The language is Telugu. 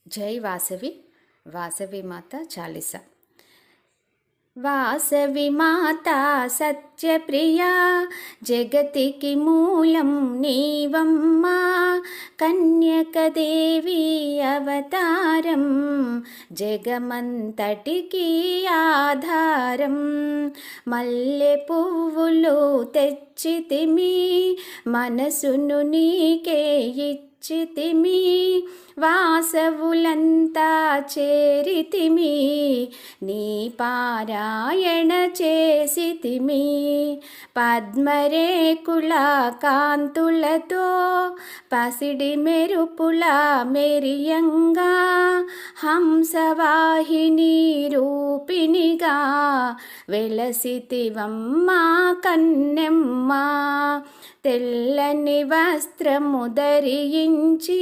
జై వాసవి వాసవి మాత చాలీస. వాసవి మాత సత్యప్రియా, జగతికి మూలం నీవమ్మా. కన్యకదేవి అవతారం, జగమంతటికి ఆధారం. మల్లె పువ్వులు తెచ్చితిమి, మనసును నీకే ఇచ్చితిమి. వాసవులంతా చేరితిమి, నీ పారాయణ చేసితిమి. పద్మరేకుల కాంతులతో పసిడి మెరుపుల మెరియంగా, హంసవాహిని రూపిణిగా వెలసితివమ్మా కన్నెమ్మ. తెల్లని వస్త్రము ధరించి